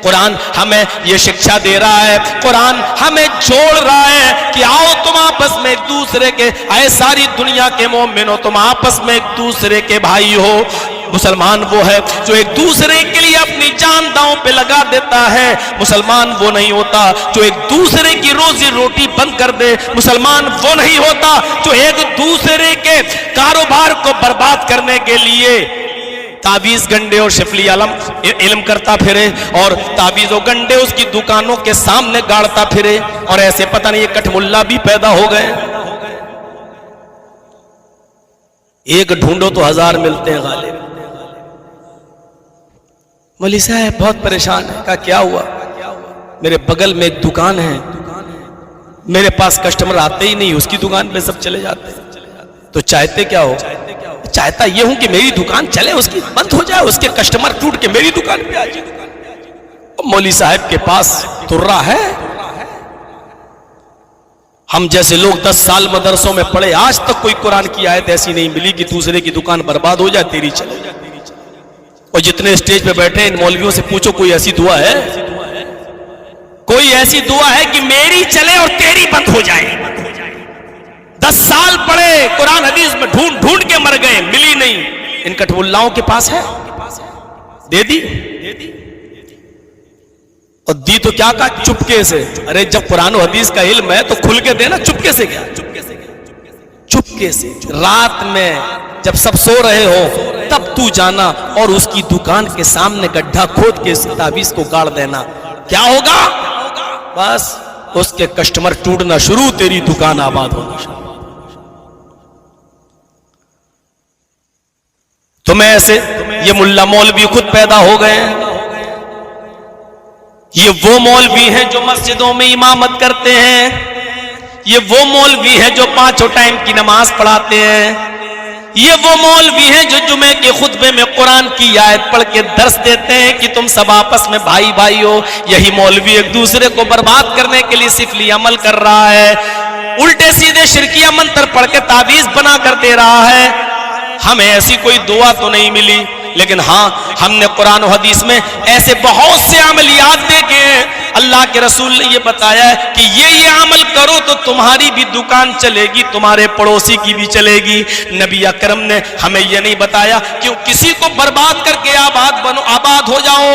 قرآن ہمیں یہ شکشا دے رہا ہے، قرآن ہمیں جوڑ رہا ہے کہ آؤ تم آپس میں ایک دوسرے کے، اے ساری دنیا کے مومنوں، تم آپس میں ایک دوسرے کے بھائی ہو۔ مسلمان وہ ہے جو ایک دوسرے کے لیے اپنی جان داؤں پہ لگا دیتا ہے، مسلمان وہ نہیں ہوتا جو ایک دوسرے کی روزی روٹی بند کر دے، مسلمان وہ نہیں ہوتا جو ایک دوسرے کے کاروبار کو برباد کرنے کے لیے تعویذ گنڈے اور شفلی علم کرتا پھرے اور تعویذ و گنڈے اس کی دکانوں کے سامنے گاڑتا پھرے، اور ایسے پتہ نہیں یہ کٹ ملا بھی پیدا ہو گئے۔ ایک ڈھونڈو تو 1000 ملتے ہیں غالب۔ مولوی صاحب بہت پریشان ہے، کہا کیا ہوا؟ میرے بغل میں ایک دکان ہے، میرے پاس کسٹمر آتے ہی نہیں، اس کی دکان پہ سب چلے جاتے ہیں، تو چاہتے کیا ہو؟ چاہتا یہ ہوں کہ میری دکان چلے، اس کی بند ہو جائے، اس کے کسٹمر ٹوٹ کے میری دکان پہ آ جائے۔ مولوی صاحب کے پاس ترا ہے، ہم جیسے لوگ 10 سال مدرسوں میں پڑھے، آج تک کوئی قرآن کی آیت ایسی نہیں ملی کہ دوسرے کی دکان برباد ہو جائے تیری چلے جائے۔ اور جتنے اسٹیج پہ بیٹھے ہیں ان مولویوں سے پوچھو کوئی ایسی دعا ہے؟ کوئی ایسی دعا ہے کہ میری چلے اور تیری بند ہو جائے؟ 10 سال پڑھے، قرآن حدیث میں ڈھونڈ ڈھونڈ کے مر گئے، ملی نہیں۔ ان کٹملاؤں کے پاس ہے، دے دی، اور دی تو کیا کہا؟ چپکے سے۔ ارے جب قرآن و حدیث کا علم ہے تو کھل کے دینا، چپکے سے کیا؟ چپکے سے رات میں جب سب سو رہے ہو تب تو جانا اور اس کی دکان کے سامنے گڈھا کھود کے اس تعویذ کو گاڑ دینا۔ کیا ہوگا؟ بس اس کے کسٹمر ٹوٹنا شروع، تیری دکان آباد ہونا شروع۔ تو میں ایسے یہ ملا مولوی خود پیدا ہو گئے ہیں، یہ وہ مولوی ہیں جو مسجدوں میں امامت کرتے ہیں، یہ وہ مولوی ہیں جو 5 ٹائم کی نماز پڑھاتے ہیں، یہ وہ مولوی ہیں جو جمعے کے خطبے میں قرآن کی آیت پڑھ کے درس دیتے ہیں کہ تم سب آپس میں بھائی بھائی ہو۔ یہی مولوی ایک دوسرے کو برباد کرنے کے لیے سفلی عمل کر رہا ہے، الٹے سیدھے شرکیہ منتر پڑھ کے تعویذ بنا کر دے رہا ہے۔ ہمیں ایسی کوئی دعا تو نہیں ملی، لیکن ہاں ہم نے قرآن و حدیث میں ایسے بہت سے عملیات دیکھے ہیں۔ اللہ کے رسول نے یہ بتایا ہے کہ یہ عمل کرو تو تمہاری بھی دکان چلے گی، تمہارے پڑوسی کی بھی چلے گی۔ نبی اکرم نے ہمیں یہ نہیں بتایا کہ کسی کو برباد کر کے آباد ہو جاؤ،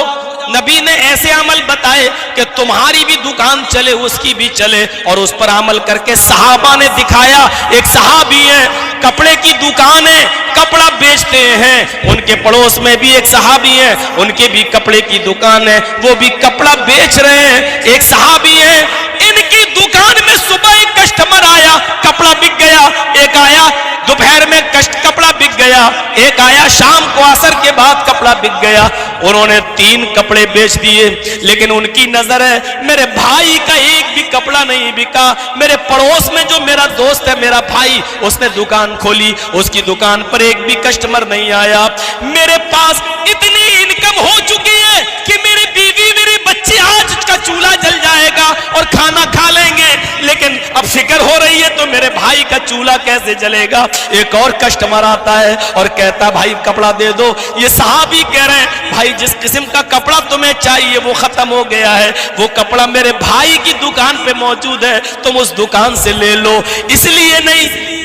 نبی نے ایسے عمل بتائے کہ تمہاری بھی دکان چلے، اس کی بھی چلے، اور اس پر عمل کر کے صحابہ نے دکھایا۔ ایک صحابی ہیں، کپڑے کی دکان ہے، کپڑا بیچتے ہیں، ان کے پڑوس میں بھی ایک صحابی ہیں، ان کے بھی کپڑے کی دکان ہے، وہ بھی کپڑا بیچ رہے ہیں۔ ایک صحابی ہیں، ان کی دکان میں صبح ایک کسٹمر آیا، کپڑا بک گیا، ایک آیا دوپہر میں کپڑا بک گیا، ایک آیا شام کو عصر کے بعد کپڑا بک گیا۔ انہوں نے 3 کپڑے بیچ دیے، لیکن ان کی نظر ہے میرے بھائی کا ایک بھی کپڑا نہیں بکا۔ میرے پڑوس میں جو میرا دوست ہے، میرا بھائی، اس نے دکان کھولی، اس کی دکان پر ایک بھی کسٹمر نہیں آیا۔ میرے پاس اتنی انکم ہو چکی ہے کہ میری بیوی میرے بچے آج کا چولہا جل جائے گا اور کھانا کھا لیں گے، لیکن اب فکر ہو رہی ہے تو میرے بھائی کا چولہا کیسے جلے گا۔ ایک اور کسٹمر آتا ہے اور کہتا بھائی کپڑا دے دو۔ یہ صحابی کہہ رہے ہیں بھائی جس قسم کا کپڑا تمہیں چاہیے وہ ختم ہو گیا ہے، وہ کپڑا میرے بھائی کی دکان پہ موجود ہے، تم اس دکان سے لے لو۔ اس لیے نہیں،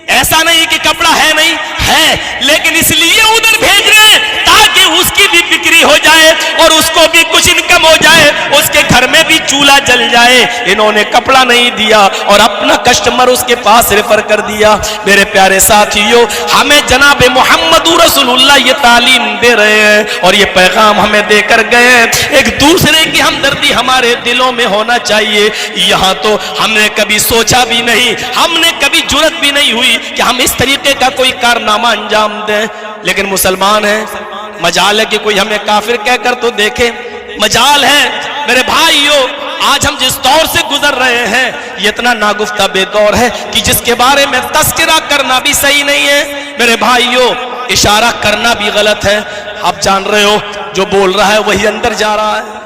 ایسا نہیں کہ کپڑا ہے نہیں ہے، لیکن اس لیے ادھر بھیج رہے ہیں تاکہ اس کی بھی بکری ہو جائے اور اس کو بھی کچھ انکم ہو جائے، اس کے گھر میں بھی چولہا جل جائے۔ انہوں نے کپڑا نہیں دیا اور اپنا کسٹمر اس کے پاس ریفر کر دیا۔ میرے پیارے ساتھیوں، ہمیں جناب محمد رسول اللہ یہ تعلیم دے رہے ہیں اور یہ پیغام ہمیں دے کر گئے ہیں، ایک دوسرے کی ہمدردی ہمارے دلوں میں ہونا چاہیے۔ یہاں تو ہم نے کبھی سوچا بھی نہیں، ہم نے کبھی جرت بھی نہیں ہوئی کہ ہم اس طریقے کا کوئی کارنامہ انجام دیں، لیکن مسلمان ہیں، مجال ہے کہ کوئی ہمیں کافر کہہ کر تو دیکھے، مجال ہے۔ میرے بھائیوں، آج ہم جس دور سے گزر رہے ہیں یہ اتنا ناگفتہ بے دور ہے کہ جس کے بارے میں تذکرہ کرنا بھی صحیح نہیں ہے۔ میرے بھائیوں، اشارہ کرنا بھی غلط ہے۔ آپ جان رہے ہو جو بول رہا ہے وہی اندر جا رہا ہے۔